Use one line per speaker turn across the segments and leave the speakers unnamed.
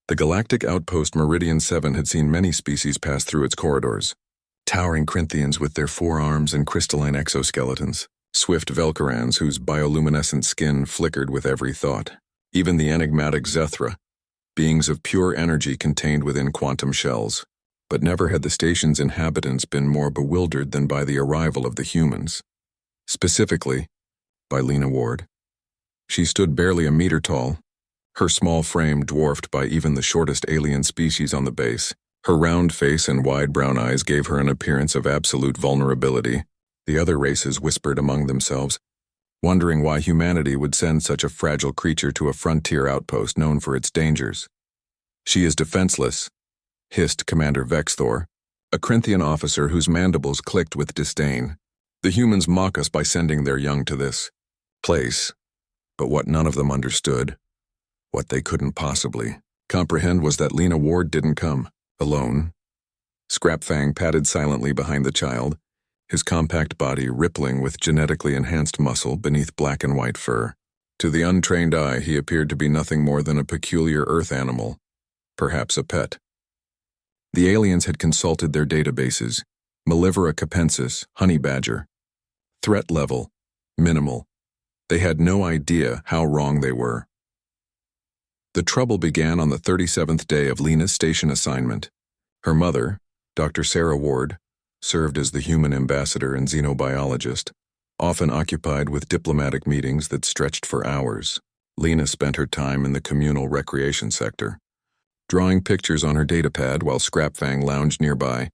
The galactic outpost Meridian 7 had seen many species pass through its corridors. Towering Corinthians with their forearms and crystalline exoskeletons. Swift Velcarans whose bioluminescent skin flickered with every thought. Even the enigmatic Zethra, beings of pure energy contained within quantum shells. But never had the station's inhabitants been more bewildered than by the arrival of the humans. Specifically, by Lena Ward. She stood barely a meter tall, her small frame dwarfed by even the shortest alien species on the base. Her round face and wide brown eyes gave her an appearance of absolute vulnerability. The other races whispered among themselves, wondering why humanity would send such a fragile creature to a frontier outpost known for its dangers. "She is defenseless," hissed Commander Vexthor, a Corinthian officer whose mandibles clicked with disdain. "The humans mock us by sending their young to this place." But what none of them understood, what they couldn't possibly comprehend, was that Lena Ward didn't come alone. Scrapfang padded silently behind the child, his compact body rippling with genetically enhanced muscle beneath black and white fur. To the untrained eye, he appeared to be nothing more than a peculiar earth animal, perhaps a pet. The aliens had consulted their databases. Mellivora capensis, honey badger. Threat level, minimal. They had no idea how wrong they were. The trouble began on the 37th day of Lena's station assignment. Her mother, Dr. Sarah Ward, served as the human ambassador and xenobiologist, often occupied with diplomatic meetings that stretched for hours. Lena spent her time in the communal recreation sector, drawing pictures on her datapad while Scrapfang lounged nearby,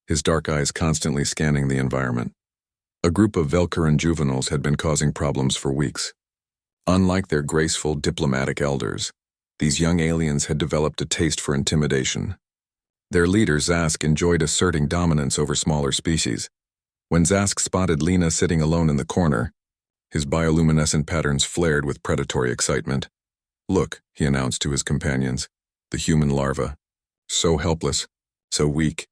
his dark eyes constantly scanning the environment. A group of Velcaran juveniles had been causing problems for weeks. Unlike their graceful diplomatic elders, these young aliens had developed a taste for intimidation. Their leader, Zask, enjoyed asserting dominance over smaller species. When Zask spotted Lena sitting alone in the corner, his bioluminescent patterns flared with predatory excitement. "Look," he announced to his companions, "the human larva. So helpless, so weak."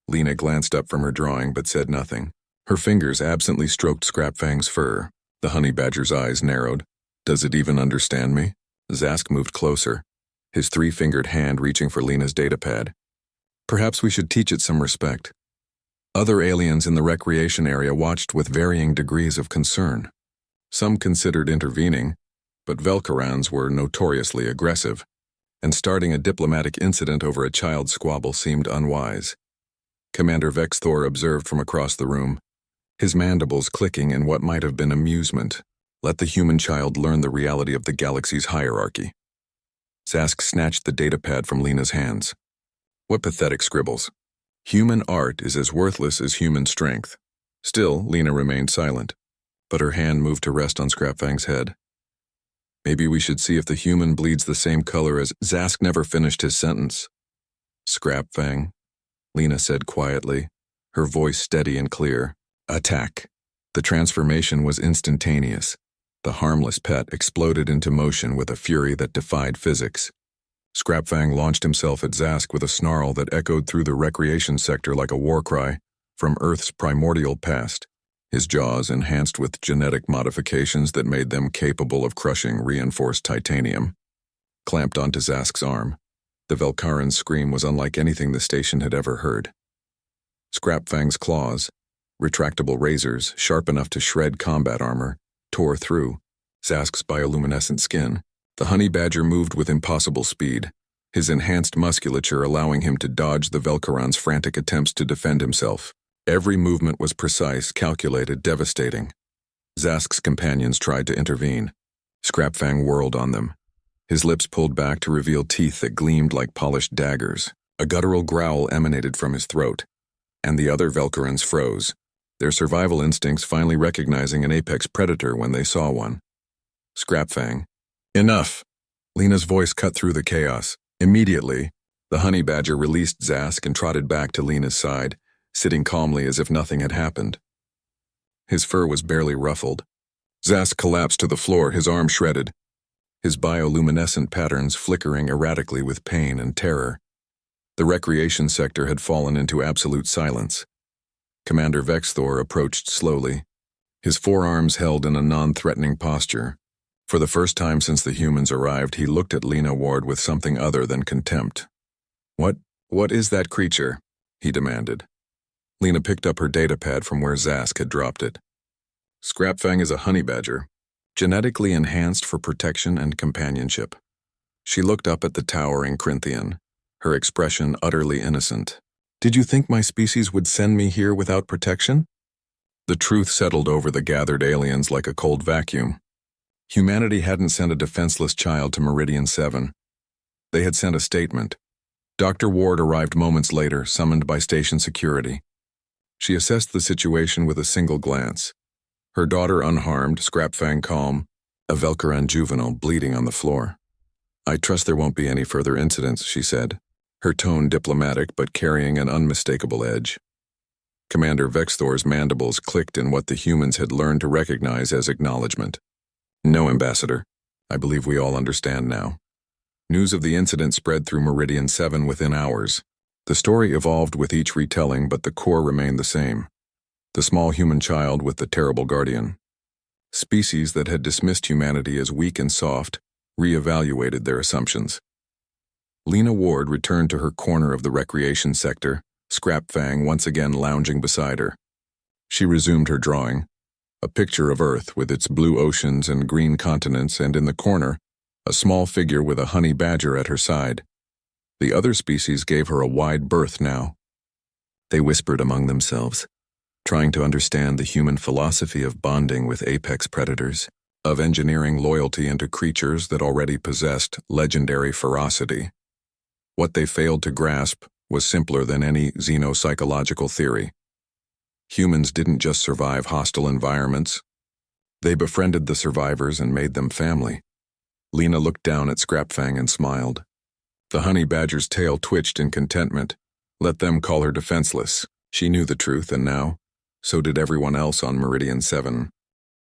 Lena glanced up from her drawing but said nothing. Her fingers absently stroked Scrapfang's fur. The honey badger's eyes narrowed. "Does it even understand me?" Zask moved closer, his three-fingered hand reaching for Lena's datapad. "Perhaps we should teach it some respect." Other aliens in the recreation area watched with varying degrees of concern. Some considered intervening, but Velcarans were notoriously aggressive, and starting a diplomatic incident over a child's squabble seemed unwise. Commander Vexthor observed from across the room, his mandibles clicking in what might have been amusement. Let the human child learn the reality of the galaxy's hierarchy. Zask snatched the datapad from Lena's hands. What pathetic scribbles. Human art is as worthless as human strength. Still, Lena remained silent, but her hand moved to rest on Scrapfang's head. "Maybe we should see if the human bleeds the same color as—" Zask never finished his sentence. "Scrapfang," Lena said quietly, her voice steady and clear. "Attack." The transformation was instantaneous. The harmless pet exploded into motion with a fury that defied physics. Scrapfang launched himself at Zask with a snarl that echoed through the recreation sector like a war cry from Earth's primordial past, his jaws enhanced with genetic modifications that made them capable of crushing reinforced titanium. Clamped onto Zask's arm, the Velcaran's scream was unlike anything the station had ever heard. Scrapfang's claws, retractable razors sharp enough to shred combat armor, tore through Zask's bioluminescent skin. The honey badger moved with impossible speed, his enhanced musculature allowing him to dodge the Velcaran's frantic attempts to defend himself. Every movement was precise, calculated, devastating. Zask's companions tried to intervene. Scrapfang whirled on them, his lips pulled back to reveal teeth that gleamed like polished daggers. A guttural growl emanated from his throat, and the other Velcarans froze, their survival instincts finally recognizing an apex predator when they saw one. Scrapfang. "Enough!" Lena's voice cut through the chaos. Immediately, the honey badger released Zask and trotted back to Lena's side, sitting calmly as if nothing had happened. His fur was barely ruffled. Zask collapsed to the floor, his arm shredded, his bioluminescent patterns flickering erratically with pain and terror. The recreation sector had fallen into absolute silence. Commander Vexthor approached slowly, his forearms held in a non-threatening posture, For the first time since the humans arrived, he looked at Lena Ward with something other than contempt. What is that creature? He demanded. Lena picked up her datapad from where Zask had dropped it. Scrapfang is a honey badger, genetically enhanced for protection and companionship. She looked up at the towering Corinthian, her expression utterly innocent. Did you think my species would send me here without protection? The truth settled over the gathered aliens like a cold vacuum. Humanity hadn't sent a defenseless child to Meridian 7. They had sent a statement. Dr. Ward arrived moments later, summoned by station security. She assessed the situation with a single glance. Her daughter unharmed, Scrapfang calm, a Velcaran juvenile bleeding on the floor. I trust there won't be any further incidents, she said, her tone diplomatic but carrying an unmistakable edge. Commander Vexthor's mandibles clicked in what the humans had learned to recognize as acknowledgement. No, Ambassador. I believe we all understand now. News of the incident spread through Meridian 7 within hours. The story evolved with each retelling, but the core remained the same. The small human child with the terrible guardian. Species that had dismissed humanity as weak and soft re-evaluated their assumptions. Lena Ward returned to her corner of the recreation sector, Scrapfang once again lounging beside her. She resumed her drawing, a picture of Earth with its blue oceans and green continents, and in the corner, a small figure with a honey badger at her side. The other species gave her a wide berth now. They whispered among themselves, trying to understand the human philosophy of bonding with apex predators, of engineering loyalty into creatures that already possessed legendary ferocity. What they failed to grasp was simpler than any xenopsychological theory. Humans didn't just survive hostile environments. They befriended the survivors and made them family. Lena looked down at Scrapfang and smiled. The honey badger's tail twitched in contentment. Let them call her defenseless. She knew the truth, and now, so did everyone else on Meridian 7.